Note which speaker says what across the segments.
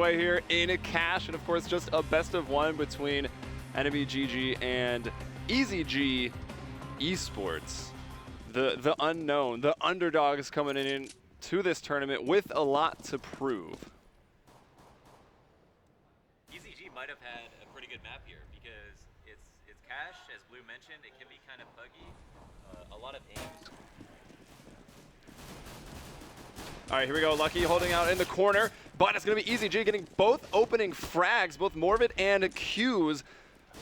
Speaker 1: Way here in cash, and of course just a best of one between MLG and EZG Esports. The unknown, the underdogs coming in to this tournament with a lot to prove.
Speaker 2: EZG might have had a pretty good map here because it's cash, as Blue mentioned. It can be kind of buggy, a lot of aims.
Speaker 1: All right, here we go. Lucky holding out in the corner, but it's going to be EZG getting both opening frags, both Morbid and Q's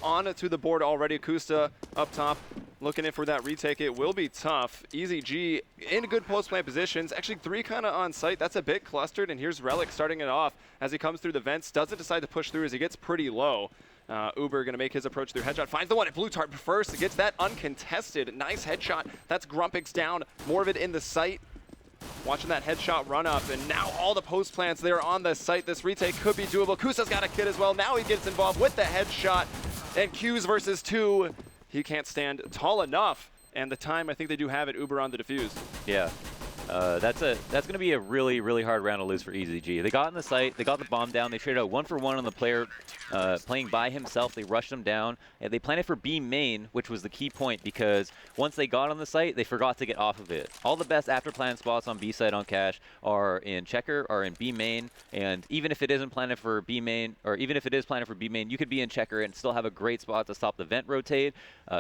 Speaker 1: onto the board already. Kusta up top, looking in for that retake. It will be tough. EZG in good post-plant positions. Actually, 3 kind of on site. That's a bit clustered, and here's Relic starting it off as he comes through the vents. Doesn't decide to push through as he gets pretty low. Uber going to make his approach through headshot. Finds the one at Blue Tart first. Gets that uncontested. Nice headshot. That's Grumpix down. Morbid in the site. Watching that headshot run up, and now all the post plants there on the site. This retake could be doable. Kusa's got a kid as well. Now he gets involved with the headshot, and Q's versus 2. He can't stand tall enough, and the time I think they do have it. Uber on the defuse.
Speaker 2: Yeah. That's going to be a really hard round to lose for EZG. They got in the site, they got the bomb down, they traded out 1-for-1 on the player playing by himself. They rushed him down, and they planted for B main, which was the key point because once they got on the site, they forgot to get off of it. All the best after plan spots on B site on cache are in checker, are in B main, and even if it isn't planted for B main, or even if it is planted for B main, you could be in checker and still have a great spot to stop the vent rotate,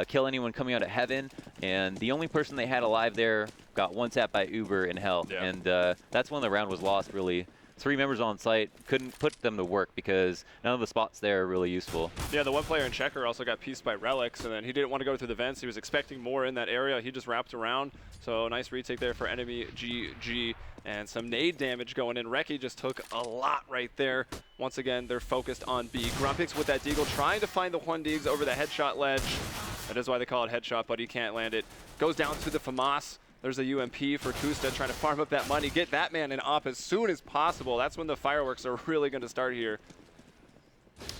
Speaker 2: kill anyone coming out of heaven, and the only person they had alive there got one tap by Uber in hell, yeah. And that's when the round was lost, really. 3 members on site, couldn't put them to work because none of the spots there are really useful.
Speaker 1: Yeah, the one player in checker also got pieced by Relics, and then he didn't want to go through the vents. He was expecting more in that area. He just wrapped around. So nice retake there for MLG, and some nade damage going in. Reki just took a lot right there. Once again, they're focused on B. Grumpix with that deagle, trying to find the 1-digs over the headshot ledge. That is why they call it headshot, but he can't land it. Goes down to the FAMAS. There's a UMP for Kusta trying to farm up that money, get that man in op as soon as possible. That's when the fireworks are really going to start here.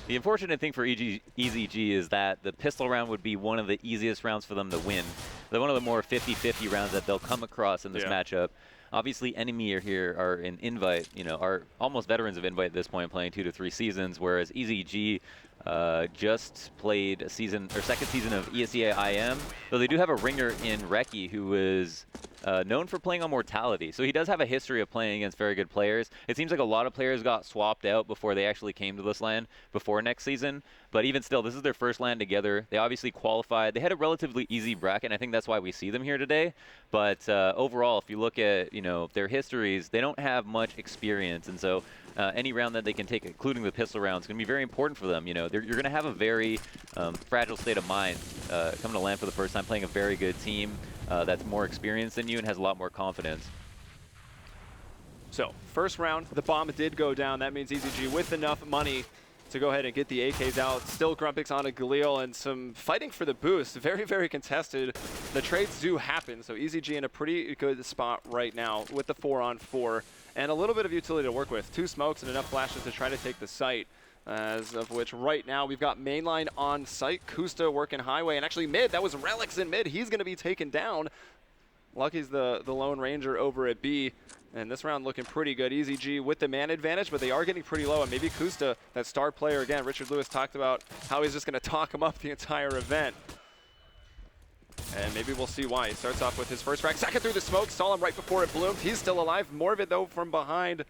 Speaker 2: The unfortunate thing for EZG is that the pistol round would be one of the easiest rounds for them to win. They're one of the more 50-50 rounds that they'll come across in this matchup. Obviously, Enemy here are in Invite, are almost veterans of Invite at this point, playing 2 to 3 seasons, whereas EZG just played a season, or second season of ESEA IM, though they do have a ringer in Reki who is known for playing on Mortality. So he does have a history of playing against very good players. It seems like a lot of players got swapped out before they actually came to this LAN before next season. But even still, this is their first LAN together. They obviously qualified. They had a relatively easy bracket, and I think that's why we see them here today. But overall, if you look at their histories, they don't have much experience. And so any round that they can take, including the pistol round, is going to be very important for them. You're going to have a very fragile state of mind coming to LAN for the first time, playing a very good team that's more experienced than you and has a lot more confidence.
Speaker 1: So, first round, the bomb did go down. That means EZG with enough money to go ahead and get the AKs out. Still Grumpix on a Galil and some fighting for the boost. Very contested. The trades do happen, so EZG in a pretty good spot right now with the 4-on-4 and a little bit of utility to work with. 2 smokes and enough flashes to try to take the site. As of which right now we've got mainline on site. Kusta working highway, and actually mid, that was Relics in mid. He's going to be taken down. Lucky's the Lone Ranger over at B. And this round looking pretty good. EZG with the man advantage, but they are getting pretty low. And maybe Kusta, that star player again, Richard Lewis talked about how he's just going to talk him up the entire event. And maybe we'll see why. He starts off with his first frag. Second through the smoke, saw him right before it bloomed. He's still alive. More of it though from behind.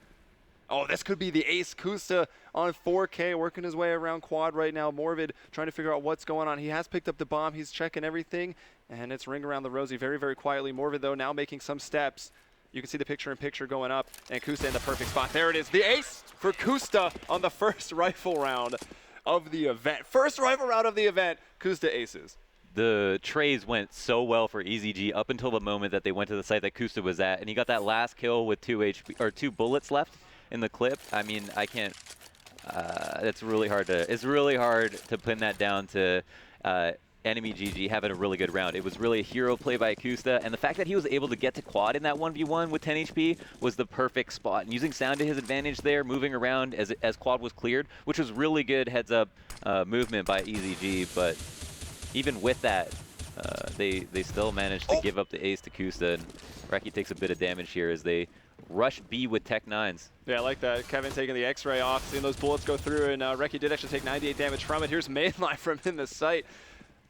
Speaker 1: Oh, this could be the ace. Kusta on 4K, working his way around quad right now. Morvid trying to figure out what's going on. He has picked up the bomb. He's checking everything, and it's ring around the rosy very quietly. Morvid, though, now making some steps. You can see the picture-in-picture going up, and Kusta in the perfect spot. There it is, the ace for Kusta on the first rifle round of the event. First rifle round of the event, Kusta aces.
Speaker 2: The trays went so well for EZG up until the moment that they went to the site that Kusta was at, and he got that last kill with 2 bullets left in the clip. I mean, I can't. It's really hard to pin that down to MLG having a really good round. It was really a hero play by Kusta, and the fact that he was able to get to quad in that 1v1 with 10 HP was the perfect spot. And using sound to his advantage there, moving around as quad was cleared, which was really good heads-up movement by EZG. But even with that, they still managed to give up the ace to Kusta, and Reki takes a bit of damage here as they rush B with Tech 9s.
Speaker 1: Yeah, I like that. Kevin taking the X-ray off, seeing those bullets go through, and Reki did actually take 98 damage from it. Here's Mainline from in the sight.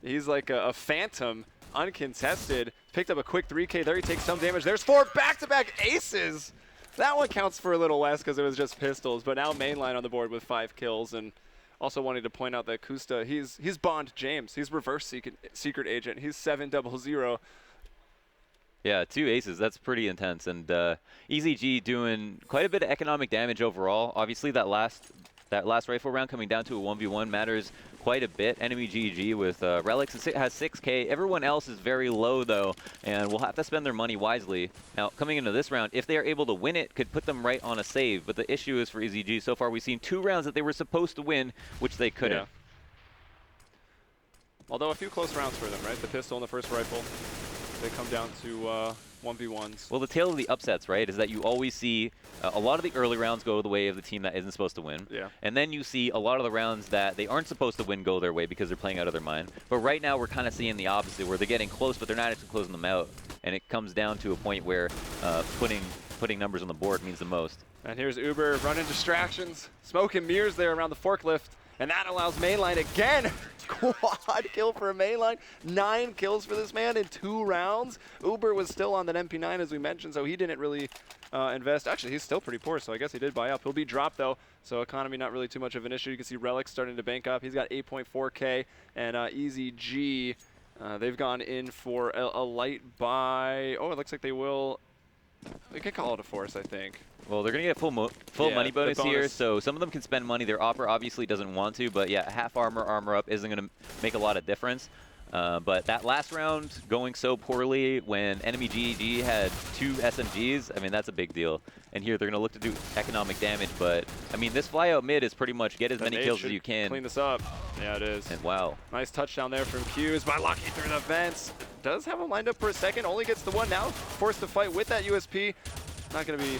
Speaker 1: He's like a phantom, uncontested. Picked up a quick 3K there. He takes some damage. There's 4 back-to-back aces. That one counts for a little less because it was just pistols, but now Mainline on the board with 5 kills. And also wanted to point out that Kusta, he's Bond James. He's reverse secret agent. He's 700.
Speaker 2: Yeah, 2 aces. That's pretty intense. And EZG doing quite a bit of economic damage overall. Obviously, that last rifle round coming down to a 1v1 matters quite a bit. Enemy GG with Relics has 6K. Everyone else is very low, though, and will have to spend their money wisely. Now, coming into this round, if they are able to win it, could put them right on a save. But the issue is for EZG, so far we've seen 2 rounds that they were supposed to win, which they couldn't.
Speaker 1: Yeah. Although a few close rounds for them, right? The pistol and the first rifle. They come down to 1v1s.
Speaker 2: Well, the tale of the upsets, right, is that you always see a lot of the early rounds go the way of the team that isn't supposed to win.
Speaker 1: Yeah.
Speaker 2: And then you see a lot of the rounds that they aren't supposed to win go their way because they're playing out of their mind. But right now we're kind of seeing the opposite, where they're getting close, but they're not actually closing them out. And it comes down to a point where putting numbers on the board means the most.
Speaker 1: And here's Uber running distractions, smoke and mirrors there around the forklift. And that allows Mainline again. Quad kill for a Mainline. 9 kills for this man in 2 rounds. Uber was still on that MP9 as we mentioned, so he didn't really invest. Actually, he's still pretty poor, so I guess he did buy up. He'll be dropped though, so economy not really too much of an issue. You can see Relic starting to bank up. He's got 8.4K, and EZG, they've gone in for a light buy. Oh, it looks like they will. We can call it a force, I think.
Speaker 2: Well, they're going to get full money bonus here, so some of them can spend money. Their Opera obviously doesn't want to, but yeah, half armor up isn't going to make a lot of difference. But that last round going so poorly when enemy GEG had 2 SMGs, I mean, that's a big deal. And here they're going to look to do economic damage, but I mean, this fly out mid is pretty much get as many kills as you can.
Speaker 1: Clean this up. Yeah, it is.
Speaker 2: And wow.
Speaker 1: Nice touchdown there from Q's by Lucky through the vents. Does have him lined up for a second, only gets the one now. Forced to fight with that USP. Not going to be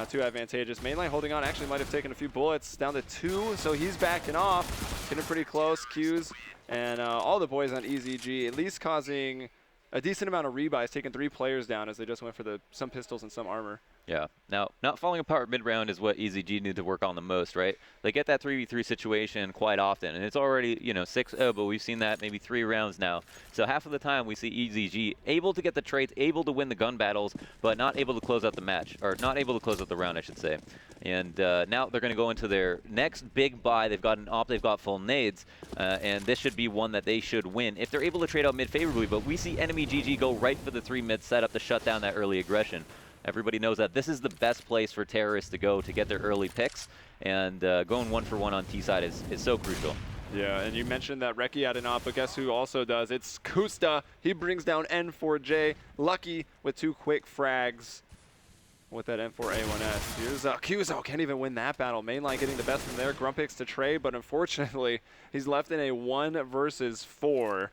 Speaker 1: too advantageous. Mainline holding on, actually might have taken a few bullets, down to 2, so he's backing off. Getting pretty close, Q's, and all the boys on EZG, at least causing a decent amount of rebuys, taking 3 players down as they just went for some pistols and some armor.
Speaker 2: Yeah. Now, not falling apart mid-round is what EZG need to work on the most, right? They get that 3v3 situation quite often, and it's already, 6-0, but we've seen that maybe 3 rounds now. So half of the time we see EZG able to get the trades, able to win the gun battles, but not able to close out the match, or not able to close out the round, I should say. And now they're going to go into their next big buy. They've got an op, they've got full nades, and this should be one that they should win if they're able to trade out mid favorably. But we see enemy GG go right for the 3 mid setup to shut down that early aggression. Everybody knows that this is the best place for terrorists to go to get their early picks, and going 1-for-1 on T side is so crucial.
Speaker 1: Yeah, and you mentioned that Reki had an op, but guess who also does? It's Kusta. He brings down N4J. Lucky with 2 quick frags with that M4A1S. Here's Kuzo, can't even win that battle. Mainline getting the best from there. Grumpix to trade, but unfortunately, he's left in a 1 versus 4.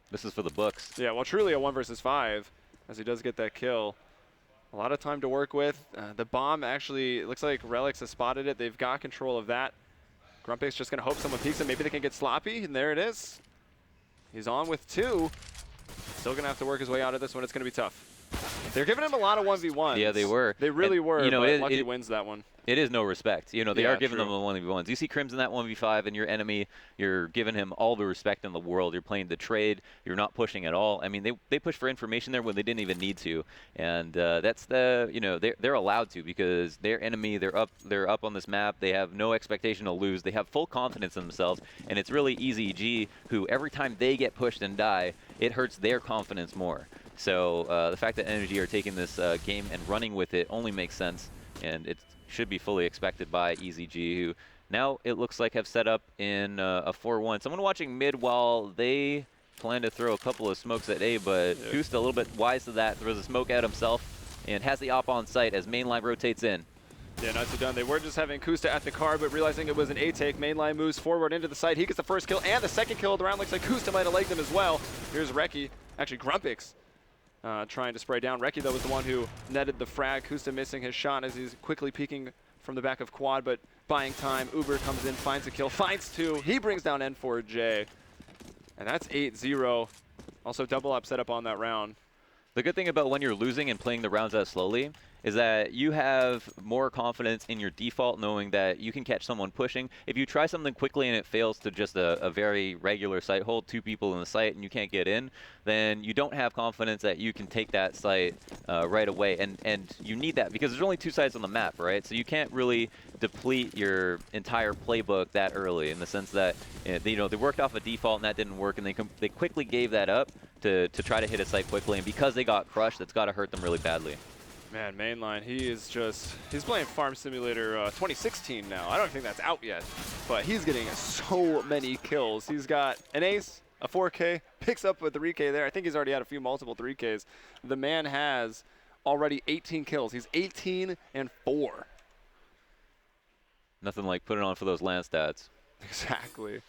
Speaker 2: This is for the books.
Speaker 1: Yeah, well, truly a 1 versus 5, as he does get that kill. A lot of time to work with. The bomb actually, it looks like Relics has spotted it. They've got control of that. Grumpix just going to hope someone peeks him. Maybe they can get sloppy, and there it is. He's on with 2. Still going to have to work his way out of this one. It's going to be tough. They're giving him a lot of 1v1s.
Speaker 2: Yeah, they were.
Speaker 1: They really were, but Lucky
Speaker 2: it
Speaker 1: wins that one.
Speaker 2: It is no respect. They
Speaker 1: Yeah,
Speaker 2: are giving
Speaker 1: true.
Speaker 2: them the 1v1s. You see Crims in that 1v5, and your enemy, you're giving him all the respect in the world. You're playing the trade. You're not pushing at all. I mean, they push for information there when they didn't even need to, and that's they're allowed to because their enemy, they're up on this map. They have no expectation to lose. They have full confidence in themselves, and it's really EZG who every time they get pushed and die, it hurts their confidence more. So the fact that Energy are taking this game and running with it only makes sense, and it should be fully expected by EZG, who now it looks like have set up in a 4-1. Someone watching mid while they plan to throw a couple of smokes at A, but Kusta a little bit wise to that, throws a smoke at himself and has the op on site as Mainline rotates in.
Speaker 1: Yeah, nicely done. They were just having Kusta at the car, but realizing it was an A-take, Mainline moves forward into the site. He gets the first kill and the second kill of the round. Looks like Kusta might have legged him as well. Here's Reki, actually Grumpix, trying to spray down. Reki, though, was the one who netted the frag. Kusta missing his shot as he's quickly peeking from the back of quad, but buying time. Uber comes in, finds a kill, finds 2. He brings down N4J. And that's 8-0. Also double up setup on that round.
Speaker 2: The good thing about when you're losing and playing the rounds out slowly is that you have more confidence in your default, knowing that you can catch someone pushing. If you try something quickly and it fails to just a very regular site hold, 2 people in the site, and you can't get in, then you don't have confidence that you can take that site right away. And you need that because there's only 2 sites on the map, right? So you can't really deplete your entire playbook that early, in the sense that they worked off a default and that didn't work, and they quickly gave that up to try to hit a site quickly. And because they got crushed, that's got to hurt them really badly.
Speaker 1: Man, Mainline, he's playing Farm Simulator 2016 now. I don't think that's out yet, but he's getting so many kills. He's got an ace, a 4K, picks up a 3K there. I think he's already had a few multiple 3Ks. The man has already 18 kills. He's 18-4.
Speaker 2: Nothing like putting on for those LAN stats.
Speaker 1: Exactly.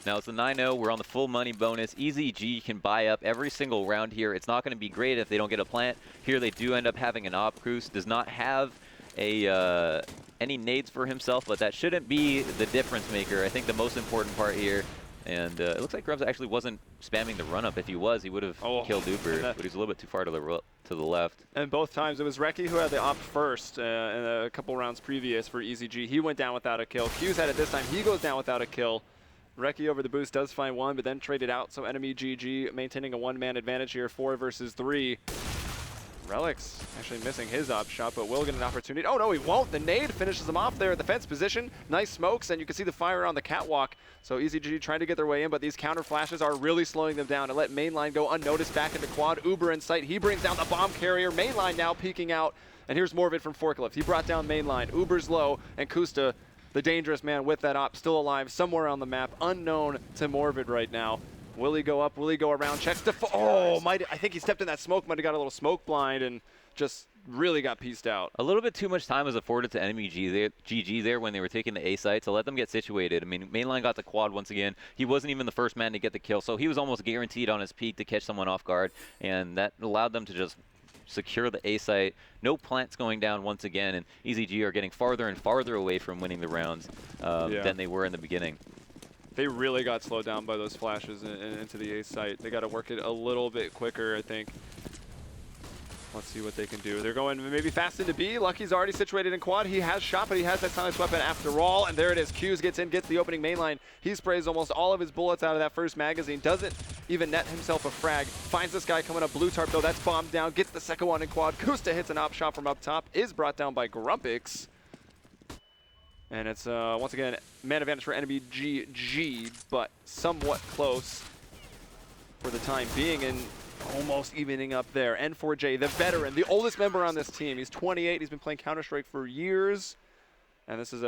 Speaker 2: Now it's the 9-0. We're on the full money bonus. EZG can buy up every single round here. It's not going to be great if they don't get a plant. Here they do end up having an op. Cruz does not have any nades for himself, but that shouldn't be the difference maker. I think the most important part here, and it looks like Grubs actually wasn't spamming the run-up. If he was, he would have killed Uber, but he's a little bit too far to the left. And
Speaker 1: both times it was Reki who had the op first in a couple rounds previous for EZG. He went down without a kill. Q's had it this time. He goes down without a kill. Reki over the boost does find one, but then traded out, so enemy GG maintaining a 1-man advantage here, 4 versus 3. Relics actually missing his op shot, but will get an opportunity. Oh no, he won't. The nade finishes him off there at the fence position. Nice smokes, and you can see the fire on the catwalk. So EZG trying to get their way in, but these counter flashes are really slowing them down and let Mainline go unnoticed back into quad. Uber in sight. He brings down the bomb carrier. Mainline now peeking out, and here's more of it from Forklift. He brought down Mainline. Uber's low, and Kusta, the dangerous man with that op, still alive somewhere on the map, unknown to Morvid right now. Will he go up? Will he go around? Checks to I think he stepped in that smoke, might have got a little smoke blind and just really got pieced out.
Speaker 2: A little bit too much time was afforded to enemy GG there when they were taking the A site to let them get situated. I mean, Mainline got the quad once again. He wasn't even the first man to get the kill, so he was almost guaranteed on his peak to catch someone off guard, and that allowed them to just secure the A site. No plants going down once again, and EZG are getting farther and farther away from winning the rounds than they were in the beginning.
Speaker 1: They really got slowed down by those flashes into the A site. They got to work it a little bit quicker, I think. Let's see what they can do. They're going maybe fast into B. Lucky's already situated in quad. He has shot, but he has that silenced weapon after all. And there it is. Q's gets in, gets the opening Mainline. He sprays almost all of his bullets out of that first magazine. Doesn't even net himself a frag. Finds this guy coming up blue tarp, though. That's bombed down. Gets the second one in quad. Kusta hits an op shot from up top. Is brought down by Grumpix. And it's, once again, man advantage for enemy GG, but somewhat close for the time being, and almost evening up there. N4J, the veteran, the oldest member on this team. He's 28. He's been playing Counter-Strike for years. And this is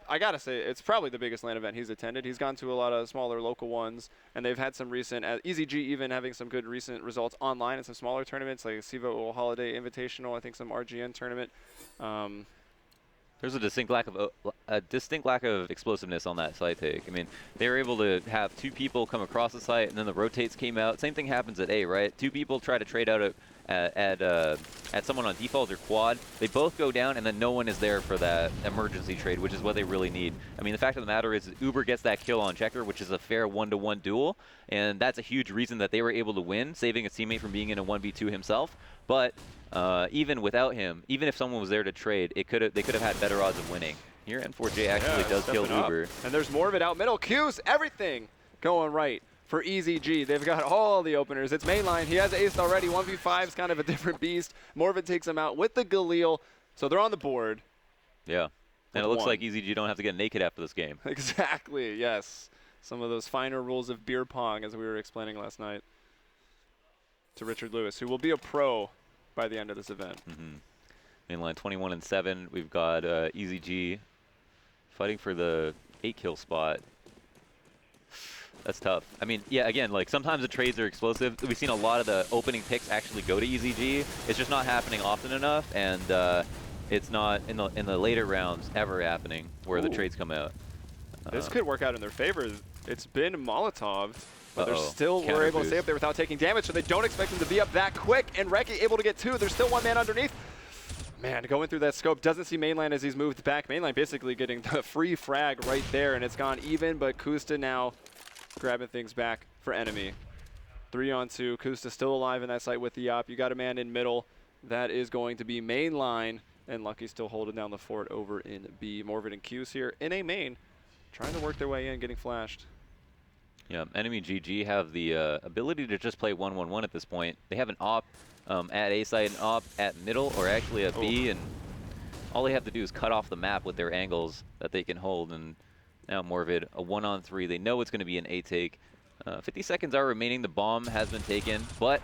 Speaker 1: I gotta say, it's probably the biggest LAN event he's attended. He's gone to a lot of smaller local ones, and they've had some recent, EZG even having some good recent results online in some smaller tournaments, like CEVO Holiday Invitational, I think some RGN tournament.
Speaker 2: There's a distinct lack of explosiveness on that site take. I mean, they were able to have 2 people come across the site, and then the rotates came out. Same thing happens at A, right? 2 people try to trade out at someone on default or quad. They both go down, and then no one is there for that emergency trade, which is what they really need. I mean, the fact of the matter is Uber gets that kill on Checker, which is a fair 1-to-1 duel, and that's a huge reason that they were able to win, saving a teammate from being in a 1v2 himself. But even without him, even if someone was there to trade, they could have had better odds of winning. Here, N4J actually does kill Uber.
Speaker 1: And there's more of it out middle. Q's, everything going right for EZG. They've got all the openers. It's Mainline. He has aced already. 1v5 is kind of a different beast. Morvid takes him out with the Galil. So they're on the board.
Speaker 2: Yeah. And it looks like EZG don't have to get naked after this game.
Speaker 1: Exactly, yes. Some of those finer rules of beer pong, as we were explaining last night to Richard Lewis, who will be a pro by the end of this event.
Speaker 2: Mainline 21-7. We've got EZG fighting for the 8-kill spot. That's tough. I mean, yeah, again, like sometimes the trades are explosive. We've seen a lot of the opening picks actually go to EZG. It's just not happening often enough, and it's not in the later rounds ever happening where the trades come out.
Speaker 1: This could work out in their favor. It's been Molotov, but they're still were able to stay up there without taking damage, so they don't expect them to be up that quick. And Reki able to get 2. There's still 1 man underneath. Man, going through that scope, doesn't see Mainline as he's moved back. Mainline basically getting the free frag right there, and it's gone even, but Kusta now grabbing things back for enemy. 3-on-2. Kusta still alive in that site with the op. You got a man in middle. That is going to be main line. And Lucky still holding down the fort over in B. Morvid and Q's here in a main, trying to work their way in, getting flashed.
Speaker 2: Yeah, enemy GG have the ability to just play 1-1-1 at this point. They have an op at A side, an op at middle, or actually at B, and all they have to do is cut off the map with their angles that they can hold. And now Morvid, a 1-on-3. They know it's going to be an A take. 50 seconds are remaining. The bomb has been taken, but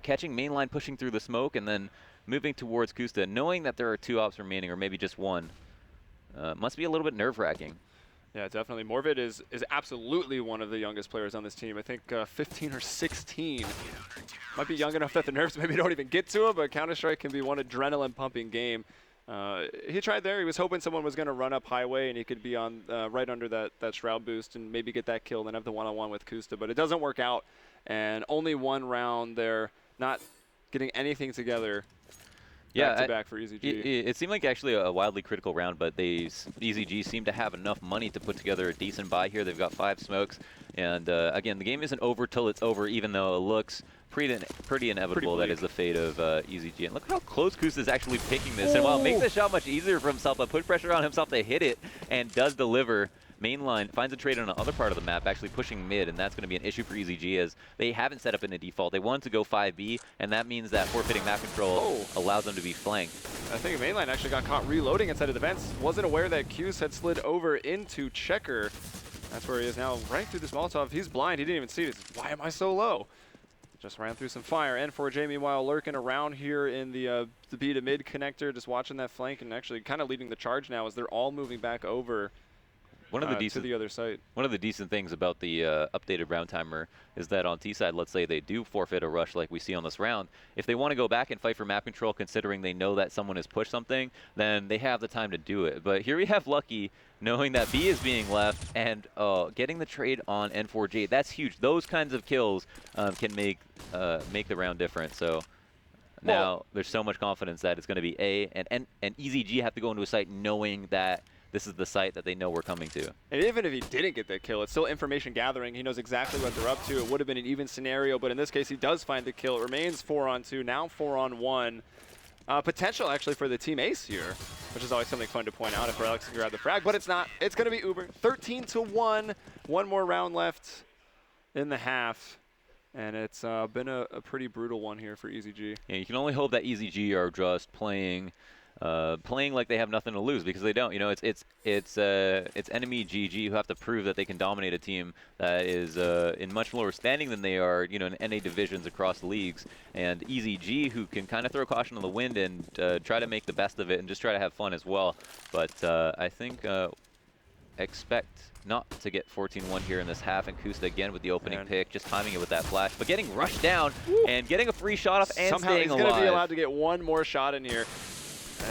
Speaker 2: catching mainline, pushing through the smoke, and then moving towards Kusta, knowing that there are 2 ops remaining, or maybe just 1. Must be a little bit nerve-wracking.
Speaker 1: Yeah, definitely. Morvid is absolutely one of the youngest players on this team. I think 15 or 16. Might be young enough that the nerves maybe don't even get to him, but Counter-Strike can be one adrenaline-pumping game. He tried there. He was hoping someone was going to run up highway and he could be on right under that Shroud boost and maybe get that kill and then have the one-on-one with Kusta, but it doesn't work out. And only 1 round there, not getting anything together. Back-to-back for EZG.
Speaker 2: It seemed like actually a wildly critical round, but EZG seem to have enough money to put together a decent buy here. They've got 5 smokes, and again, the game isn't over till it's over, even though it looks pretty inevitable that is the fate of EZG. And look how close Kusta is actually picking this, and while it makes the shot much easier for himself, but put pressure on himself to hit it, and does deliver. Mainline finds a trade on the other part of the map, actually pushing mid, and that's going to be an issue for EZG as they haven't set up in a default. They want to go 5B, and that means that forfeiting map control allows them to be flanked.
Speaker 1: I think Mainline actually got caught reloading inside of the vents. Wasn't aware that Q's had slid over into Checker. That's where he is now, right through this Molotov. He's blind. He didn't even see it. Why am I so low? Just ran through some fire. N4J, meanwhile, lurking around here in the B to mid connector, just watching that flank and actually kind of leading the charge now as they're all moving back over. To the other side.
Speaker 2: One of the decent things about the updated round timer is that on T side, let's say they do forfeit a rush like we see on this round, if they want to go back and fight for map control, considering they know that someone has pushed something, then they have the time to do it. But here we have Lucky knowing that B is being left and getting the trade on N4J. That's huge. Those kinds of kills can make the round different. So now there's so much confidence that it's going to be A, and EZG have to go into a site knowing that this is the site that they know we're coming to.
Speaker 1: And even if he didn't get that kill, it's still information gathering. He knows exactly what they're up to. It would have been an even scenario, but in this case, he does find the kill. It remains 4-on-2, now 4-on-1. Potential, actually, for the team ace here, which is always something fun to point out if Alex can grab the frag, but it's not. It's going to be Uber. 13-1. 1 more round left in the half. And it's been a pretty brutal one here for EZG.
Speaker 2: Yeah, you can only hope that EZG are just playing like they have nothing to lose, because they don't. You know, it's enemy GG who have to prove that they can dominate a team that is in much lower standing than they are, you know, in NA divisions across leagues, and EZG who can kind of throw caution to the wind and try to make the best of it and just try to have fun as well. But I think expect not to get 14-1 here in this half, and Kusta again with the opening pick, just timing it with that flash, but getting rushed down and getting a free shot off and
Speaker 1: somehow
Speaker 2: staying alive.
Speaker 1: He's going to be allowed to get 1 more shot in here.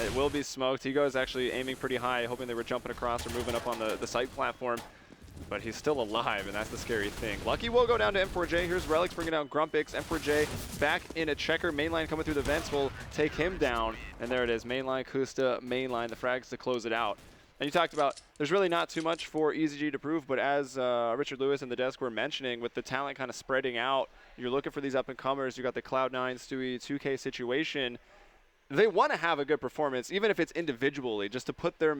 Speaker 1: It will be smoked. He goes actually aiming pretty high, hoping they were jumping across or moving up on the site platform. But he's still alive, and that's the scary thing. Lucky will go down to M4J. Here's Relics bringing down Grumpix. M4J back in a checker. Mainline coming through the vents will take him down. And there it is. Mainline, Kusta, mainline. The frags to close it out. And you talked about there's really not too much for EZG to prove, but as Richard Lewis and the desk were mentioning, with the talent kind of spreading out, you're looking for these up-and-comers. You got the Cloud9, Stewie, 2K situation. They want to have a good performance, even if it's individually, just to put their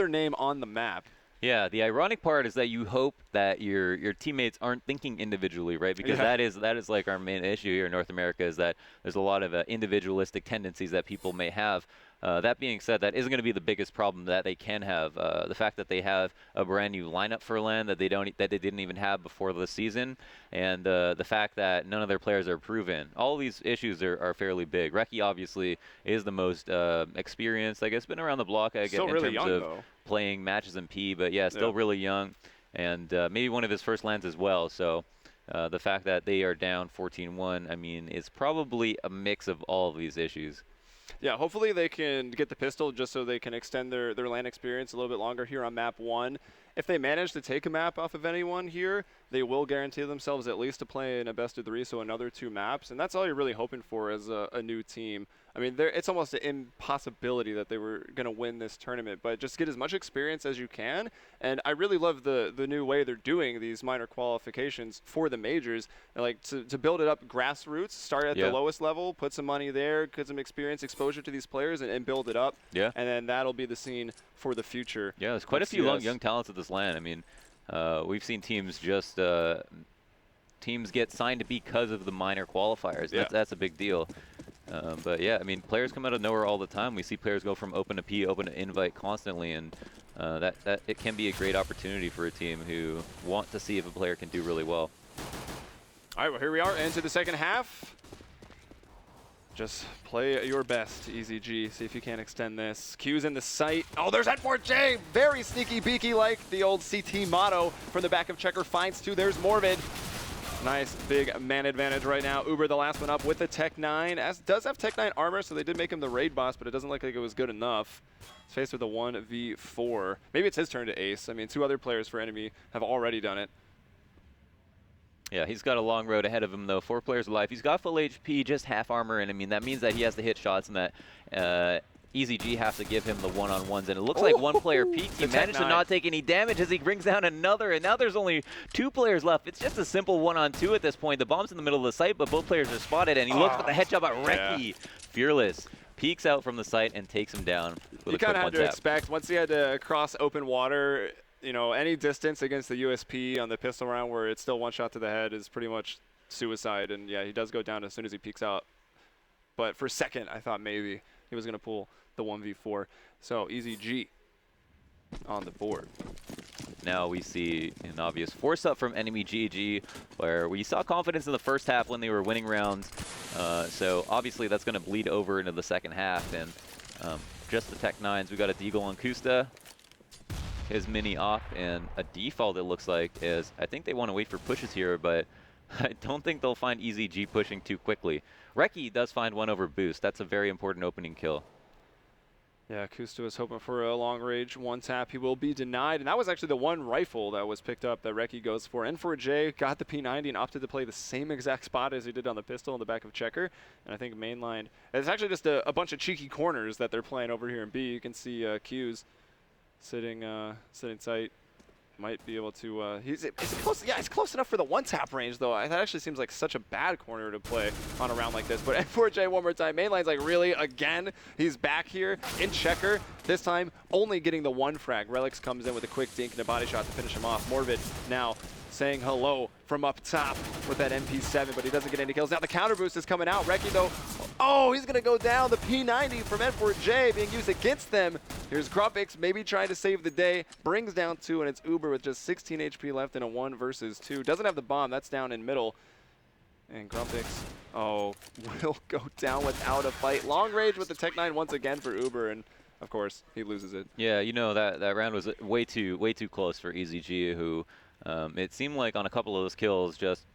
Speaker 1: name on the map.
Speaker 2: Yeah, the ironic part is that you hope that your teammates aren't thinking individually, right? Because that is like our main issue here in North America, is that there's a lot of individualistic tendencies that people may have. That being said, that isn't going to be the biggest problem that they can have. The fact that they have a brand new lineup for LAN that they didn't even have before the season, and the fact that none of their players are proven. All these issues are fairly big. Reki obviously is the most experienced. I guess been around the block. I guess in
Speaker 1: really
Speaker 2: terms
Speaker 1: young,
Speaker 2: of
Speaker 1: though.
Speaker 2: Playing matches in P, but yeah, still really young, and maybe one of his first LANs as well. So the fact that they are down 14-1, I mean, it's probably a mix of all of these issues.
Speaker 1: Yeah, hopefully they can get the pistol just so they can extend their LAN experience a little bit longer here on map 1. if they manage to take a map off of anyone here, they will guarantee themselves at least to play in a best of 3, so another 2 maps, and that's all you're really hoping for as a new team. I mean, it's almost an impossibility that they were going to win this tournament, but just get as much experience as you can. And I really love the new way they're doing these minor qualifications for the majors, and like to build it up grassroots, start at the lowest level, put some money there, get some experience, exposure to these players, and build it up. Yeah. And then that'll be the scene for the future.
Speaker 2: Yeah, there's quite a few young talents at this LAN. I mean, we've seen teams just teams get signed because of the minor qualifiers. That's a big deal. But yeah, I mean, players come out of nowhere all the time. We see players go from open to P, open to invite constantly, and that it can be a great opportunity for a team who want to see if a player can do really well.
Speaker 1: All right, well, here we are into the second half. Just play your best, EZG. See if you can extend this. Q's in the sight. Oh, there's N4J. Very sneaky beaky, like the old CT motto. From the back of Checker, finds 2. There's Morvid. Nice big man advantage right now. Uber, the last one up with the Tech 9. As does have Tech 9 armor, so they did make him the raid boss, but it doesn't look like it was good enough. He's faced with a 1v4. Maybe it's his turn to ace. I mean, 2 other players for enemy have already done it.
Speaker 2: Yeah, he's got a long road ahead of him, though. 4 players alive. He's got full HP, just half armor, and I mean, that means that he has to hit shots and that EZG has to give him the one-on-ones, and it looks like one player peeked. He managed to not take any damage as he brings down another, and now there's only 2 players left. It's just a simple 1-on-2 at this point. The bomb's in the middle of the site, but both players are spotted, and he looks for the headshot by Reki. Fearless peeks out from the site and takes him down with a quick one-tap. You kind of had to expect,
Speaker 1: once he had to cross open water, you know, any distance against the USP on the pistol round where it's still 1 shot to the head is pretty much suicide, and yeah, he does go down as soon as he peeks out. But for a second, I thought maybe he was going to pull the 1v4. So EZG on the board.
Speaker 2: Now we see an obvious force up from enemy GG, where we saw confidence in the first half when they were winning rounds. So obviously that's going to bleed over into the second half. And just the Tech 9s, we got a Deagle on Kusta, his mini op, and a default it looks like is, I think they want to wait for pushes here, but I don't think they'll find EZG pushing too quickly. Reki does find 1 over boost. That's a very important opening kill.
Speaker 1: Yeah, Kusta was hoping for a long-range 1-tap. He will be denied, and that was actually the 1 rifle that was picked up that Reki goes for. N4J got the P90 and opted to play the same exact spot as he did on the pistol in the back of Checker. And I think mainline, it's actually just a bunch of cheeky corners that they're playing over here in B. You can see Q's sitting tight. Might be able to, is it close? Yeah, it's close enough for the 1-tap range, though. That actually seems like such a bad corner to play on a round like this. But N4J one more time. Mainline's like, really? Again? He's back here in Checker. This time, only getting the 1 frag. Relics comes in with a quick dink and a body shot to finish him off. Morvid now saying hello from up top with that MP7, but he doesn't get any kills. Now the counter boost is coming out. Reki, though, oh, he's going to go down. The P90 from N4J being used against them. Here's Grumpix, maybe trying to save the day. Brings down 2, and it's Uber with just 16 HP left in a 1 versus 2. Doesn't have the bomb. That's down in middle. And Grumpix, oh, will go down without a fight. Long range with the Tech 9 once again for Uber, and of course, he loses it.
Speaker 2: Yeah, you know, that round was way too close for EZG, who it seemed like on a couple of those kills just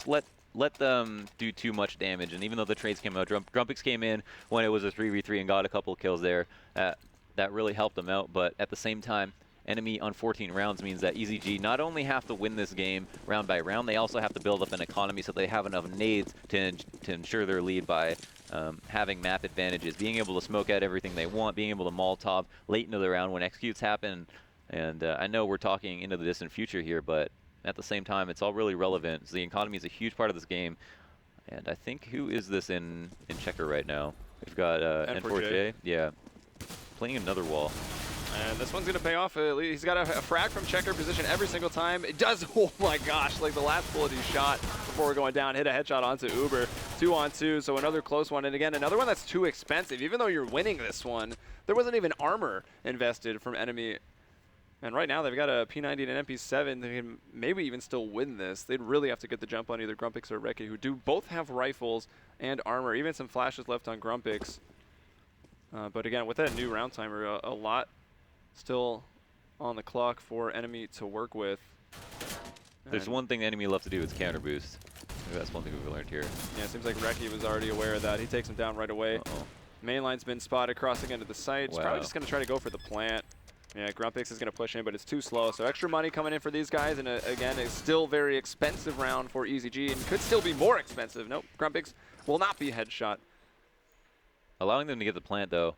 Speaker 2: let them do too much damage. And even though the trades came out, Grumpix came in when it was a 3v3 and got a couple of kills there. That really helped them out. But at the same time, enemy on 14 rounds means that EZG not only have to win this game round by round, they also have to build up an economy so they have enough nades to ensure their lead by having map advantages, being able to smoke out everything they want, being able to Molotov late into the round when executes happen. And I know we're talking into the distant future here, but at the same time, it's all really relevant. So the economy is a huge part of this game. And I think, who is this in Checker right now? We've got N4J. Yeah, playing another wall.
Speaker 1: And this one's going to pay off. He's got a frag from Checker position every single time. It does, oh my gosh, like the last bullet he shot before we're going down, hit a headshot onto Uber. 2-on-2, so another close one. And again, another one that's too expensive. Even though you're winning this one, there wasn't even armor invested from enemy. And right now, they've got a P90 and an MP7. They can maybe even still win this. They'd really have to get the jump on either Grumpix or Reki, who do both have rifles and armor. Even some flashes left on Grumpix. But again, with that new round timer, a lot still on the clock for enemy to work with.
Speaker 2: There's one thing the enemy love to do, is counter boost. Maybe that's one thing we've learned here.
Speaker 1: Yeah, it seems like Reki was already aware of that. He takes him down right away. Mainline's been spotted crossing into the site. He's probably just going to try to go for the plant. Yeah, Grumpix is going to push in, but it's too slow. So extra money coming in for these guys, and again, it's still very expensive round for EZG, and could still be more expensive. Nope, Grumpix will not be headshot.
Speaker 2: Allowing them to get the plant, though,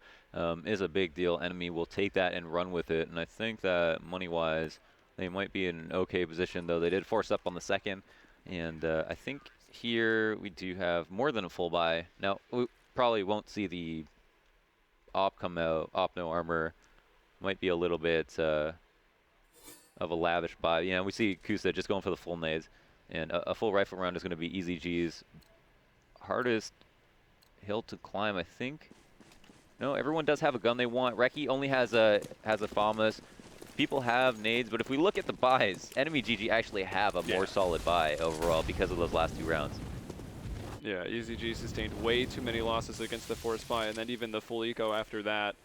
Speaker 2: is a big deal. Enemy will take that and run with it, and I think that money-wise, they might be in an okay position, though. They did force up on the second, and I think here we do have more than a full buy. Now, we probably won't see the op come out. Op no armor might be a little bit of a lavish buy. Yeah, we see Kusa just going for the full nades, and a full rifle round is going to be EZG's hardest hill to climb, I think. No, everyone does have a gun they want. Reki only has a FAMAS. People have nades, but if we look at the buys, enemy GG actually have a more solid buy overall because of those last 2 rounds.
Speaker 1: Yeah, EZG sustained way too many losses against the force buy, and then even the full eco after that.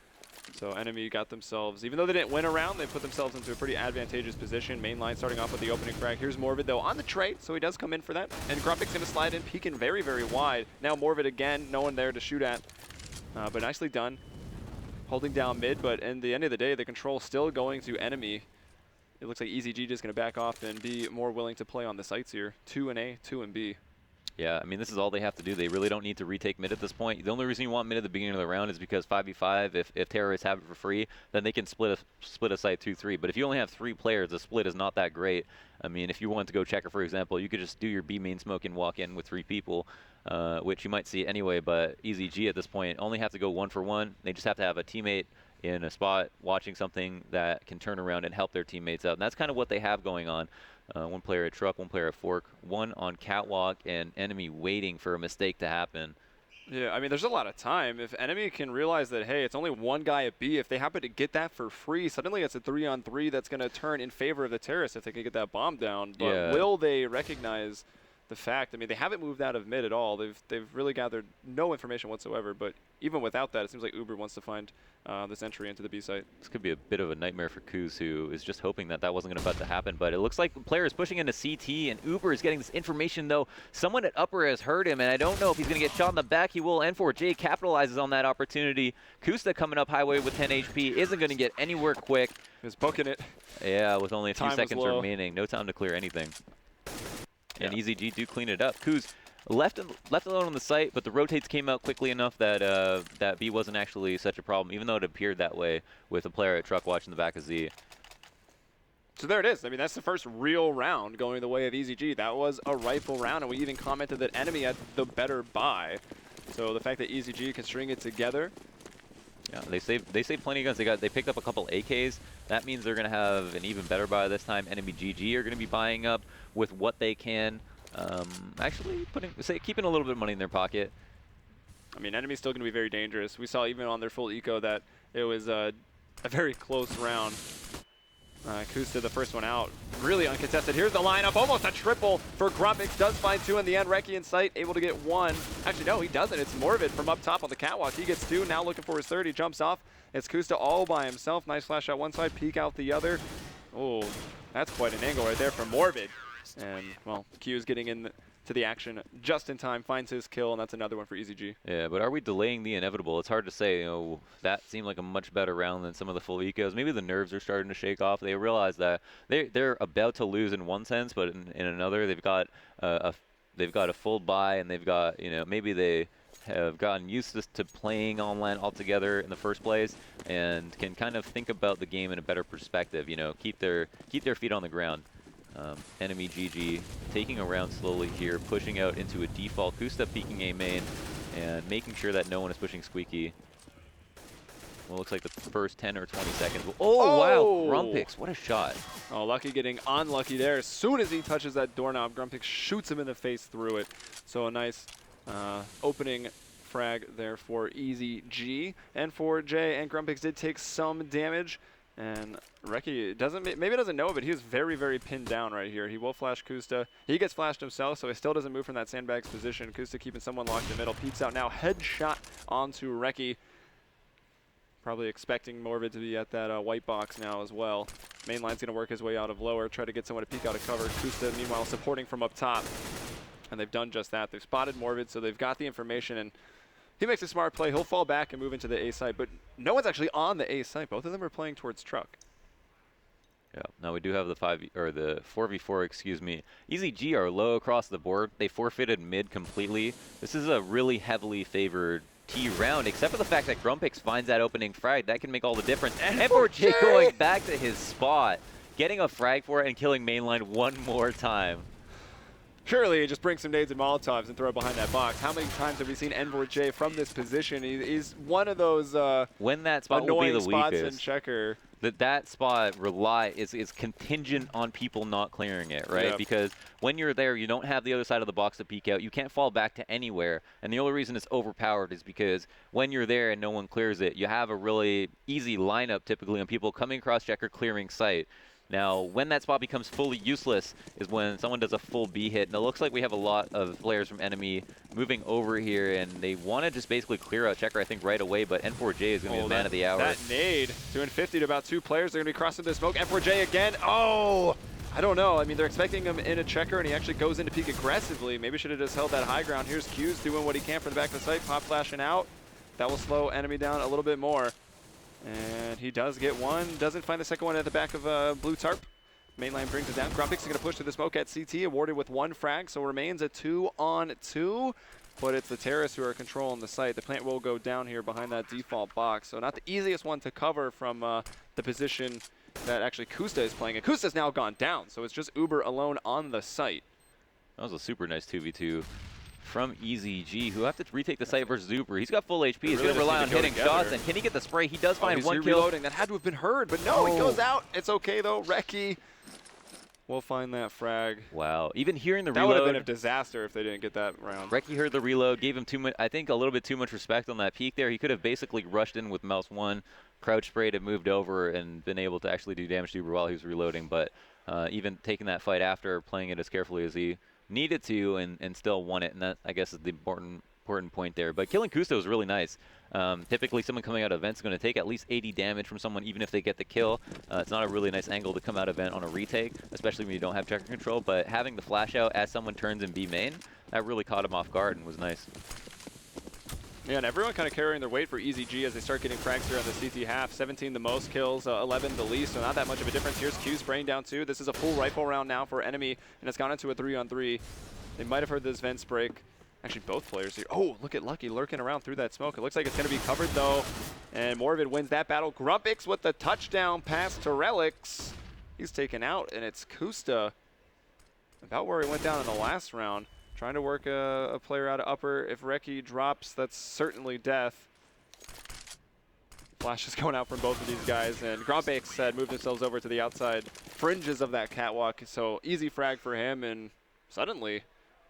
Speaker 1: So enemy got themselves, even though they didn't win a round, they put themselves into a pretty advantageous position. Main line starting off with the opening frag. Here's Morvid, though, on the trade, so he does come in for that. And Grumpic's going to slide in, peeking very, very wide. Now Morvid again, no one there to shoot at. But nicely done. Holding down mid, but in the end of the day, the control still going to enemy. It looks like EZG just going to back off and be more willing to play on the sites here. 2 in A, 2 in B.
Speaker 2: Yeah, I mean, this is all they have to do. They really don't need to retake mid at this point. The only reason you want mid at the beginning of the round is because 5v5, if terrorists have it for free, then they can split a site 2-3. But if you only have 3 players, the split is not that great. I mean, if you want to go checker, for example, you could just do your B main smoke and walk in with 3 people, which you might see anyway. But EZG at this point only have to go 1 for 1. They just have to have a teammate in a spot watching something that can turn around and help their teammates out. And that's kind of what they have going on. 1 player at truck, 1 player at fork, 1 on catwalk, and enemy waiting for a mistake to happen.
Speaker 1: Yeah, I mean, there's a lot of time. If enemy can realize that, hey, it's only 1 guy at B, if they happen to get that for free, suddenly it's a 3-on-3 that's going to turn in favor of the terrorists if they can get that bomb down. But will they recognize the fact? I mean, they haven't moved out of mid at all. They've really gathered no information whatsoever. But even without that, it seems like Uber wants to find this entry into the B site.
Speaker 2: This could be a bit of a nightmare for Kuz, who is just hoping that wasn't about to happen. But it looks like the player is pushing into CT, and Uber is getting this information, though. Someone at upper has heard him, and I don't know if he's going to get shot in the back. He will. N4J capitalizes on that opportunity. Kusta coming up highway with 10 HP isn't going to get anywhere quick.
Speaker 1: He's poking it.
Speaker 2: Yeah, with only a few seconds remaining. No time to clear anything.
Speaker 1: Yeah.
Speaker 2: And EZG do clean it up. Kuz left alone on the site, but the rotates came out quickly enough that that B wasn't actually such a problem, even though it appeared that way with a player at truck watching the back of Z.
Speaker 1: So there it is. I mean, that's the first real round going the way of EZG. That was a rifle round, and we even commented that enemy had the better buy. So the fact that EZG can string it together.
Speaker 2: Yeah, they saved plenty of guns. They picked up a couple AKs. That means they're going to have an even better buy this time. Enemy GG are going to be buying up with what they can. Actually keeping a little bit of money in their pocket.
Speaker 1: I mean, enemy's still going to be very dangerous. We saw even on their full eco that it was a very close round. Kusta, the first one out, really uncontested. Here's the lineup, almost a triple for Grumpix. Does find 2 in the end. Reki in sight, able to get 1. Actually, no, he doesn't. It's Morvid from up top on the catwalk. He gets 2, now looking for his 3rd. He jumps off. It's Kusta all by himself. Nice flash out one side, peek out the other. Oh, that's quite an angle right there from Morvid. And, well, Q's getting in to the action just in time, finds his kill, and that's another one for EZG.
Speaker 2: Yeah, but are we delaying the inevitable? It's hard to say. You know, that seemed like a much better round than some of the full ecos. Maybe the nerves are starting to shake off. They realize that they're about to lose in one sense, but in another, they've got a full buy, and they've got, you know, maybe they have gotten used to playing on LAN altogether in the first place, and can kind of think about the game in a better perspective. You know, keep their feet on the ground. Enemy GG taking a round slowly here, pushing out into a default. Kusta peeking A main and making sure that no one is pushing Squeaky. Well, looks like the first 10 or 20 seconds. Oh, wow. Grumpix, what a shot.
Speaker 1: Oh, Lucky getting unlucky there. As soon as he touches that doorknob, Grumpix shoots him in the face through it. So a nice opening frag there for EZG. N4J and Grumpix did take some damage. And Reki maybe doesn't know it, but he was very, very pinned down right here. He will flash Kusta. He gets flashed himself, so he still doesn't move from that sandbags position. Kusta keeping someone locked in middle. Peeks out now. Headshot onto Reki. Probably expecting Morvid to be at that white box now as well. Main line's going to work his way out of lower, try to get someone to peek out of cover. Kusta, meanwhile, supporting from up top. And they've done just that. They've spotted Morvid, so they've got the information. And He makes a smart play. He'll fall back and move into the A site, but no one's actually on the A site. Both of them are playing towards truck.
Speaker 2: Yeah. Now we do have the 4v4, excuse me. EZG are low across the board. They forfeited mid completely. This is a really heavily favored T round, except for the fact that Grumpix finds that opening frag. That can make all the difference. And M4J going back to his spot, getting a frag for it and killing mainline one more time.
Speaker 1: Surely just bring some nades and Molotovs and throw it behind that box. How many times have we seen N4J from this position? He's one of those
Speaker 2: when that spot will be the
Speaker 1: spots
Speaker 2: weakest.
Speaker 1: in checker.
Speaker 2: That spot is contingent on people not clearing it, right?
Speaker 1: Yep.
Speaker 2: Because when you're there, you don't have the other side of the box to peek out. You can't fall back to anywhere. And the only reason it's overpowered is because when you're there and no one clears it, you have a really easy lineup typically on people coming across checker clearing site. Now, when that spot becomes fully useless is when someone does a full B hit. And it looks like we have a lot of players from enemy moving over here, and they want to just basically clear out checker, I think, right away. But N4J is going to be the man of the hour.
Speaker 1: That nade, doing 50 to about 2 players. They're going to be crossing the smoke. N4J again. Oh, I don't know. I mean, they're expecting him in a checker, and he actually goes into peek aggressively. Maybe should have just held that high ground. Here's Q's doing what he can from the back of the site. Pop flashing out. That will slow enemy down a little bit more. And he does get one. Doesn't find the second one at the back of blue tarp. Mainline brings it down. Grumpix is going to push to the smoke at CT, awarded with 1 frag, so remains a 2-on-2. But it's the terrorists who are controlling the site. The plant will go down here behind that default box. So not the easiest one to cover from the position that actually Kusta is playing. And Kusta's now gone down, so it's just Uber alone on the site.
Speaker 2: That was a super nice 2v2 from EZG, who have to retake the site versus Uber. He's got full HP. He's going to rely on hitting shots. And can he get the spray? He does find one kill.
Speaker 1: Reloading. That had to have been heard, but no, he goes out. It's okay, though. Reki will find that frag.
Speaker 2: Wow. Even hearing the reload.
Speaker 1: That would have been a disaster if they didn't get that round.
Speaker 2: Reki heard the reload, gave him too much, I think a little bit too much respect on that peak there. He could have basically rushed in with mouse 1, crouch sprayed and moved over and been able to actually do damage to Uber while he was reloading. But even taking that fight after, playing it as carefully as he needed to and still won it. And that, I guess, is the important point there. But killing Kusta was really nice. Typically, someone coming out of vent is going to take at least 80 damage from someone, even if they get the kill. It's not a really nice angle to come out of vent on a retake, especially when you don't have checker control. But having the flash out as someone turns in B main, that really caught him off guard and was nice.
Speaker 1: Yeah, and everyone kind of carrying their weight for EZG as they start getting frags here on the CT half. 17 the most kills, 11 the least, so not that much of a difference. Here's Q spraying down 2. This is a full rifle round now for enemy, and it's gone into a 3-on-3. They might have heard this vents break. Actually, both players here. Oh, look at Lucky lurking around through that smoke. It looks like it's going to be covered, though. And Morvid wins that battle. Grumpix with the touchdown pass to Relix. He's taken out, and it's Kusta. About where he went down in the last round. Trying to work a player out of upper. If Reki drops, that's certainly death. Flash is going out from both of these guys. And Grumpix had moved themselves over to the outside fringes of that catwalk. So easy frag for him, and suddenly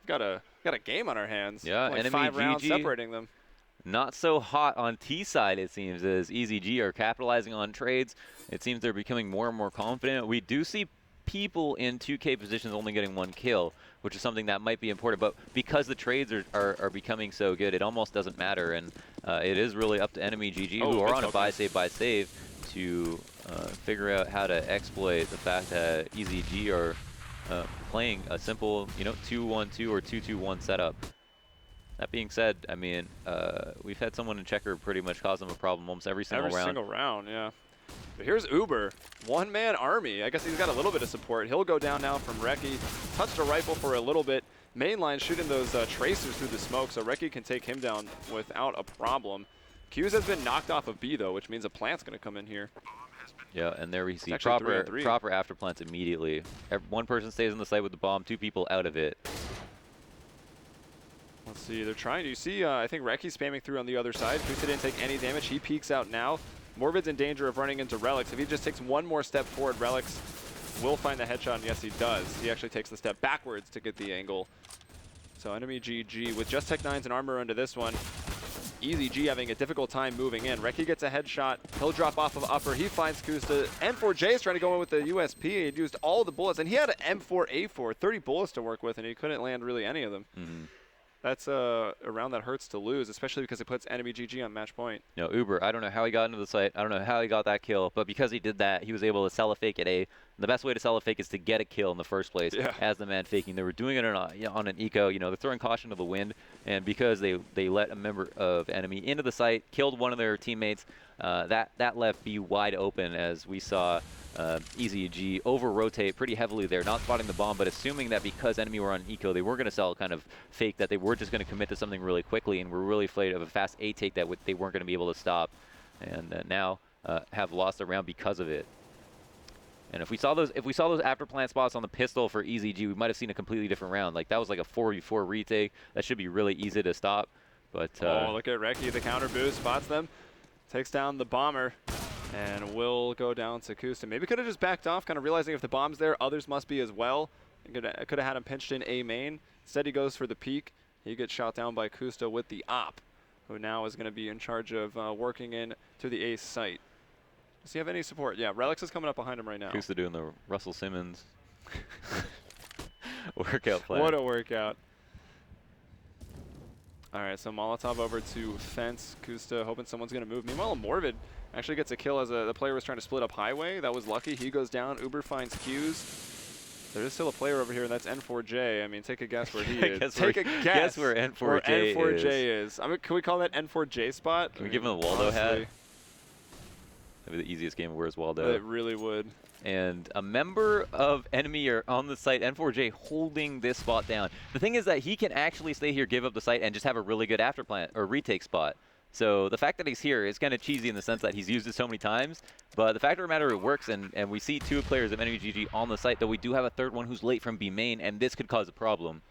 Speaker 1: got a game on our hands.
Speaker 2: Yeah,
Speaker 1: like
Speaker 2: enemy
Speaker 1: 5 rounds
Speaker 2: GG.
Speaker 1: separating them.
Speaker 2: Not so hot on T side, it seems, as EZG are capitalizing on trades. It seems they're becoming more and more confident. We do see people in 2K positions only getting 1 kill, which is something that might be important. But because the trades are becoming so good, it almost doesn't matter. And it is really up to enemy GG, who are on a buy save to figure out how to exploit the fact that EZG are playing a simple, 2-1-2 or 2-2-1 setup. That being said, I mean, we've had someone in checker pretty much cause them a problem almost every single round.
Speaker 1: Every single round, yeah. But here's Uber, 1-man army. I guess he's got a little bit of support. He'll go down now from Reki. Touched a rifle for a little bit. Mainline shooting those tracers through the smoke, so Reki can take him down without a problem. Q's has been knocked off of B, though, which means a plant's going to come in here.
Speaker 2: Yeah, and there we see proper after plants immediately. One person stays on the site with the bomb, 2 people out of it.
Speaker 1: Let's see, they're trying. You see, I think Reki's spamming through on the other side. Kusta didn't take any damage. He peeks out now. Morvid's in danger of running into Relix. If he just takes 1 more step forward, Relix will find the headshot, and yes, he does. He actually takes the step backwards to get the angle. So enemy GG with just Tech 9s and armor into this one. EZG having a difficult time moving in. Reki gets a headshot. He'll drop off of upper. He finds Kusta. N4J is trying to go in with the USP. He used all the bullets, and he had an M4A4, 30 bullets to work with, and he couldn't land really any of them. That's a round that hurts to lose, especially because it puts enemy GG on match point.
Speaker 2: No, Uber, I don't know how he got into the site. I don't know how he got that kill, but because he did that, he was able to sell a fake at A, the best way to sell a fake is to get a kill in the first place as the man faking. They were doing it on an eco. You know, they're throwing caution to the wind, and because they let a member of enemy into the site, killed one of their teammates, that left B wide open as we saw EZG over-rotate pretty heavily there, not spotting the bomb, but assuming that because enemy were on eco, they were going to sell kind of fake, that they were just going to commit to something really quickly, and were really afraid of a fast A take that they weren't going to be able to stop, and now have lost a round because of it. And if we saw those after plant spots on the pistol for EZG, we might have seen a completely different round. Like that was like a 4v4 retake. That should be really easy to stop. But
Speaker 1: oh, look at Reki, the counter boost, spots them, takes down the bomber, and will go down to Kusta. Maybe could have just backed off, kind of realizing if the bomb's there, others must be as well. Could have had him pinched in A main. Instead, he goes for the peek. He gets shot down by Kusta with the op, who now is going to be in charge of working in to the ace site. Does he have any support? Yeah, Relics is coming up behind him right now.
Speaker 2: Kusta doing the Russell Simmons workout plan.
Speaker 1: What a workout. All right, so Molotov over to fence. Kusta hoping someone's going to move. Meanwhile, Morvid actually gets a kill as the player was trying to split up highway. That was lucky. He goes down. Uber finds Q's. There is still a player over here, and that's N4J. I mean, take a guess where he is. Take a guess
Speaker 2: where N4J
Speaker 1: is. I mean, can we call that N4J spot?
Speaker 2: Can we give him a Waldo hat? That'd be the easiest game of Where's Waldo.
Speaker 1: It really would.
Speaker 2: And a member of enemy are on the site, N4J holding this spot down. The thing is that he can actually stay here, give up the site, and just have a really good afterplant or retake spot. So the fact that he's here is kind of cheesy in the sense that he's used it so many times, but the fact of the matter, it works, and we see two players of enemy GG on the site, though we do have a third one who's late from B main, and this could cause a problem.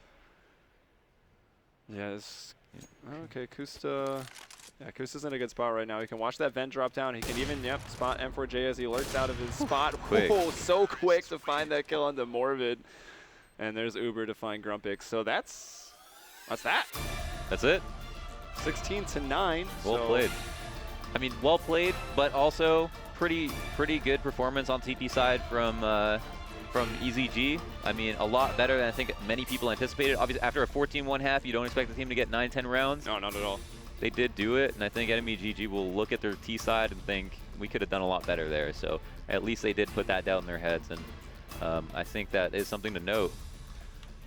Speaker 1: Yes. Okay, Kusta. Yeah, Kusta's in a good spot right now. He can watch that vent drop down. He can even, spot M4J as he lurks out of his spot. Whoa, so quick to find that kill onto Morvid. And there's Uber to find Grumpix. So that's that.
Speaker 2: That's it.
Speaker 1: 16-9.
Speaker 2: Well played. I mean, well played, but also pretty good performance on CT side from EZG. I mean, a lot better than I think many people anticipated. Obviously, after a 14-1 half, you don't expect the team to get 9-10 rounds.
Speaker 1: No, not at all.
Speaker 2: They did do it, and I think enemy GG will look at their T side and think we could have done a lot better there. So at least they did put that down in their heads, and I think that is something to note.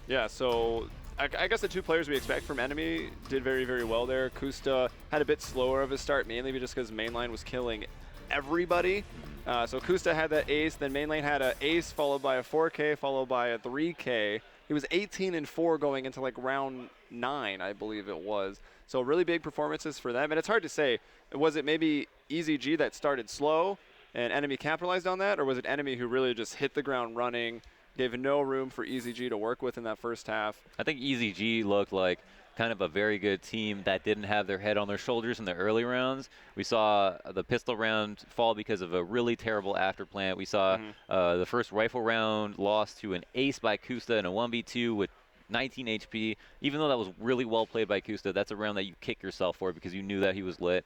Speaker 1: Yeah, so I guess the two players we expect from enemy did very, very well there. Kusta had a bit slower of a start, mainly just because mainline was killing everybody. So Kusta had that ace, then mainline had an ace followed by a 4K, followed by a 3K. He was 18-4 going into like round 9, I believe it was. So really big performances for them. And it's hard to say, was it maybe EZG that started slow and enemy capitalized on that? Or was it enemy who really just hit the ground running, gave no room for EZG to work with in that first half?
Speaker 2: I think EZG looked like kind of a very good team that didn't have their head on their shoulders in the early rounds. We saw the pistol round fall because of a really terrible afterplant. We saw the first rifle round lost to an ace by Kusta in a 1v2 with 19 HP. Even though that was really well played by Kusta, that's a round that you kick yourself for because you knew that he was lit.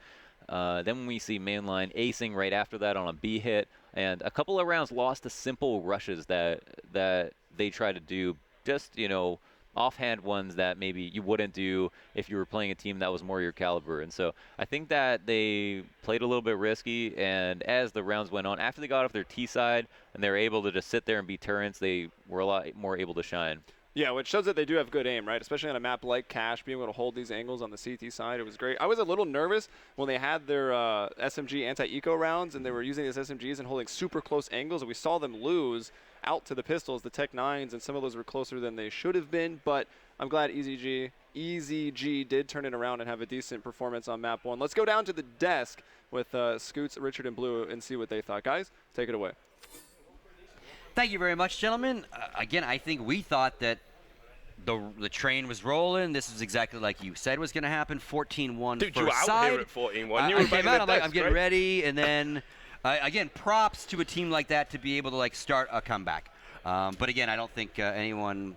Speaker 2: Then we see mainline acing right after that on a B hit, and a couple of rounds lost to simple rushes that they try to do, just, you know, offhand ones that maybe you wouldn't do if you were playing a team that was more your caliber. And so I think that they played a little bit risky, and as the rounds went on, after they got off their T side and they were able to just sit there and be turrets, they were a lot more able to shine.
Speaker 1: Yeah, which shows that they do have good aim, right? Especially on a map like Cash, being able to hold these angles on the CT side. It was great. I was a little nervous when they had their SMG anti-eco rounds and they were using these SMGs and holding super close angles, and we saw them lose out to the pistols, the Tech 9s, and some of those were closer than they should have been. But I'm glad EZG did turn it around and have a decent performance on map 1. Let's go down to the desk with Scoots, Richard, and Blue and see what they thought. Guys, take it away.
Speaker 3: Thank you very much, gentlemen. Again, I think we thought that the train was rolling. This is exactly like you said was going to happen. 14-1
Speaker 4: Dude,
Speaker 3: first
Speaker 4: you were out
Speaker 3: side.
Speaker 4: here at 14-1.
Speaker 3: I came out, I'm getting ready, and then again, props to a team like that to be able to like start a comeback. But again, I don't think anyone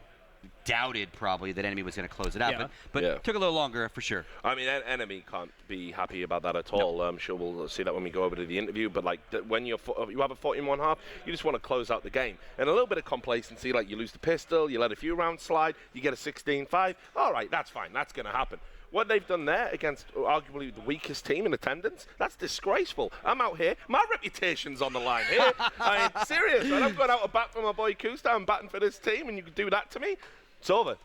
Speaker 3: doubted probably that enemy was going to close it out, but it took a little longer for sure.
Speaker 4: I mean, enemy can't be happy about that at all. I'm sure we'll see that when we go over to the interview. But like when you have a 14-1 half, you just want to close out the game. And a little bit of complacency, like you lose the pistol, you let a few rounds slide, you get a 16-5. All right, that's fine. That's going to happen. what they've done there against arguably the weakest team in attendance, that's disgraceful. I'm out here. My reputation's on the line here. I mean, serious. And I've gone out a bat for my boy Kusta. I'm batting for this team, and you can do that to me? It's over.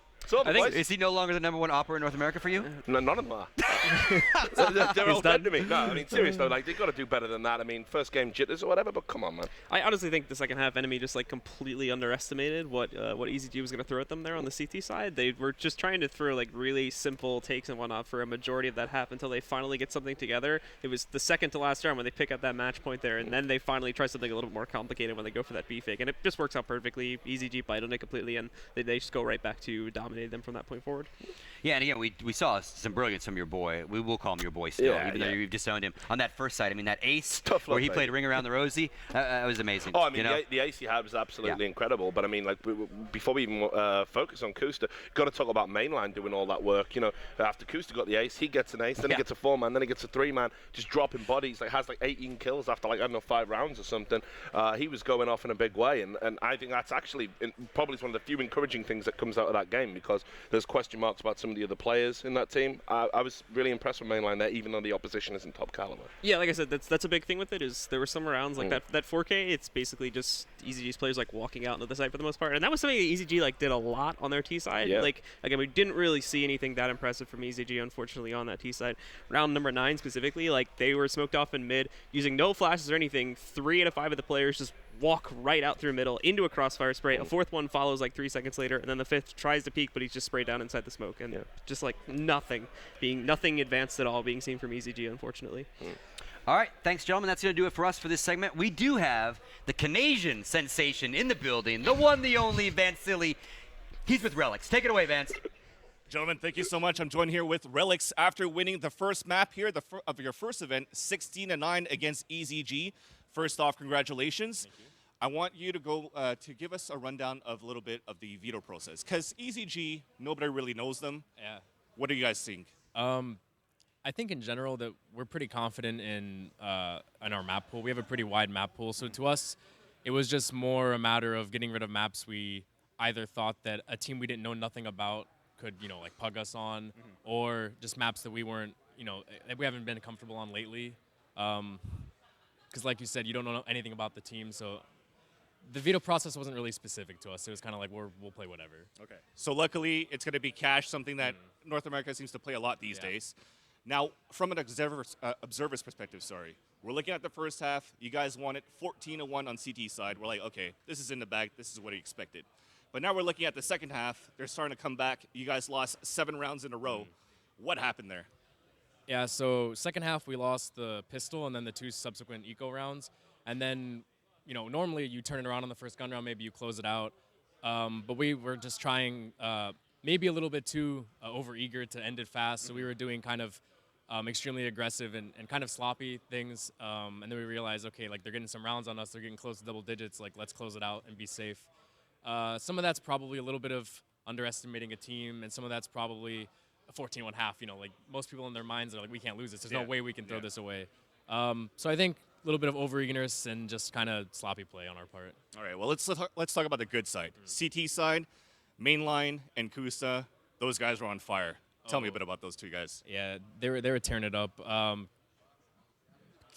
Speaker 3: I think, is he no longer the #1 opera in North America for you?
Speaker 4: No, none of them are. They're all dead to me. No, I mean, serious though, like, they've got to do better than that. I mean, first game jitters or whatever, but come on, man.
Speaker 5: I honestly think the second half enemy just like completely underestimated what EZG was going to throw at them there on the CT side. They were just trying to throw like really simple takes and whatnot for a majority of that half until they finally get something together. It was the second to last round when they pick up that match point there, and then they finally try something a little bit more complicated when they go for that B fake, and it just works out perfectly. EZG bite on it completely, and they just go right back to dominating them from that point forward.
Speaker 3: Yeah, and again, we saw some brilliance from your boy. We will call him your boy still, even though you've disowned him. On that first side, I mean, that ace where he played Ring Around the Rosie, that was amazing.
Speaker 4: Oh, I mean, the ace he had was absolutely incredible. But I mean, like, before we even focus on Kusta, got to talk about mainline doing all that work. You know, after Kusta got the ace, he gets an ace, then he gets a 4-man, then he gets a 3-man, just dropping bodies. Like, has like 18 kills after like, I don't know, 5 rounds or something. He was going off in a big way, and I think that's actually probably one of the few encouraging things that comes out of that game, because there's question marks about some of the other players in that team. I was really impressed with mainline there, even though the opposition isn't top caliber.
Speaker 5: Yeah, like I said, that's a big thing with it. Is there were some rounds like that 4K. It's basically just EZG's players like walking out into the side for the most part, and that was something that EZG like did a lot on their T side.
Speaker 4: Yeah.
Speaker 5: Like again, we didn't really see anything that impressive from EZG, unfortunately, on that T side. Round number 9 specifically, like they were smoked off in mid using no flashes or anything. 3 out of 5 of the players just walk right out through middle into a crossfire spray. A 4th one follows like 3 seconds later, and then the 5th tries to peek, but he's just sprayed down inside the smoke, and just like nothing advanced at all being seen from EZG, unfortunately.
Speaker 3: All right, thanks, gentlemen. That's going to do it for us for this segment. We do have the Canadian sensation in the building, the one, the only, Vance Silly. He's with Relics. Take it away, Vance.
Speaker 6: Gentlemen, thank you so much. I'm joined here with Relics after winning the first map here of your first event, 16-9 against EZG. First off, congratulations. Thank you. I want you to go to give us a rundown of a little bit of the veto process, because EZG, nobody really knows them.
Speaker 7: Yeah.
Speaker 6: What do you guys think?
Speaker 7: I think in general that we're pretty confident in our map pool. We have a pretty wide map pool, so to us, it was just more a matter of getting rid of maps we either thought that a team we didn't know nothing about could, like pug us on, or just maps that we weren't, that we haven't been comfortable on lately. Because like you said, you don't know anything about the team, so the veto process wasn't really specific to us. It was kind of like we'll play whatever.
Speaker 6: Okay. So luckily, it's going to be cash, something that North America seems to play a lot these days. Now, from an observer's perspective, we're looking at the first half. You guys won it 14-1 on CT side. We're like, okay, this is in the bag. This is what we expected. But now we're looking at the second half. They're starting to come back. You guys lost 7 rounds in a row. What happened there?
Speaker 7: Yeah, so second half we lost the pistol and then the 2 subsequent eco rounds. And then, normally you turn it around on the first gun round, maybe you close it out. But we were just trying maybe a little bit too overeager to end it fast. So we were doing kind of extremely aggressive and kind of sloppy things. And then we realized, okay, like they're getting some rounds on us. They're getting close to double digits. Like, let's close it out and be safe. Some of that's probably a little bit of underestimating a team, and some of that's probably a 14-1 half. Like most people in their minds are like, we can't lose this. There's no way we can throw this away. So I think a little bit of overeagerness and just kind of sloppy play on our part.
Speaker 6: All right, well, let's talk about the good side. CT side, Mainline, and Kusa, those guys were on fire. Tell me a bit about those 2 guys.
Speaker 7: Yeah, they were tearing it up.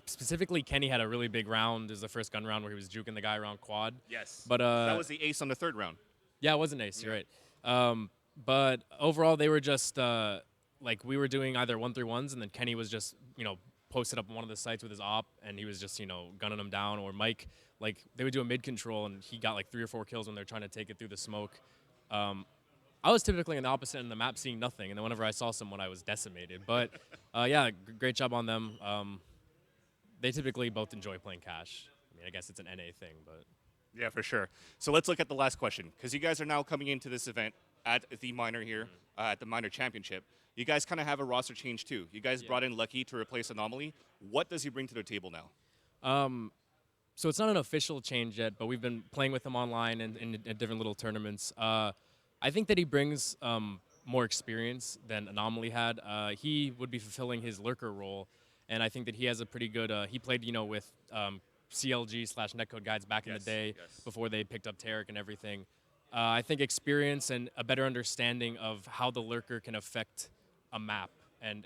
Speaker 7: Specifically, Kenny had a really big round. It was the first gun round where he was juking the guy around quad.
Speaker 6: Yes.
Speaker 7: But
Speaker 6: that was the ace on the 3rd round.
Speaker 7: Yeah, it was an ace. You're right. But overall, they were just like we were doing either 1-3-1s, and then Kenny was just posted up on one of the sites with his op, and he was just gunning them down. Or Mike, like they would do a mid control, and he got like 3 or 4 kills when they're trying to take it through the smoke. I was typically on the opposite end of the map, seeing nothing, and then whenever I saw someone, I was decimated. But yeah, great job on them. They typically both enjoy playing cash. I mean, I guess it's an NA thing, but.
Speaker 6: Yeah, for sure. So let's look at the last question, because you guys are now coming into this event at the minor here, at the minor championship. You guys kind of have a roster change too. You guys brought in Lucky to replace Anomaly. What does he bring to the table now?
Speaker 7: So it's not an official change yet, but we've been playing with him online and in different little tournaments. I think that he brings more experience than Anomaly had. He would be fulfilling his lurker role, and I think that he has a pretty good. He played, with CLG/Netcode guides back in the day before they picked up Tarek and everything. I think experience and a better understanding of how the lurker can affect a map and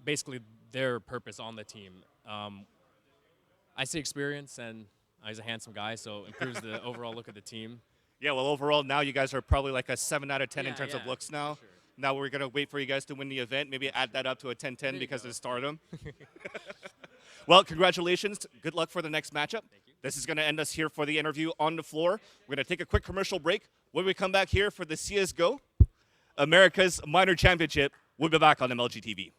Speaker 7: basically their purpose on the team. I see experience, and he's a handsome guy, so improves the overall look of the team.
Speaker 6: Yeah, well, overall, now you guys are probably like a 7 out of 10 in terms of looks now.
Speaker 7: Sure.
Speaker 6: Now we're going to wait for you guys to win the event, maybe add that up to a 10-10 because of stardom. Well, congratulations. Good luck for the next matchup. This is going to end us here for the interview on the floor. We're going to take a quick commercial break. When we come back here for the CSGO, America's Minor Championship, we'll be back on MLG TV.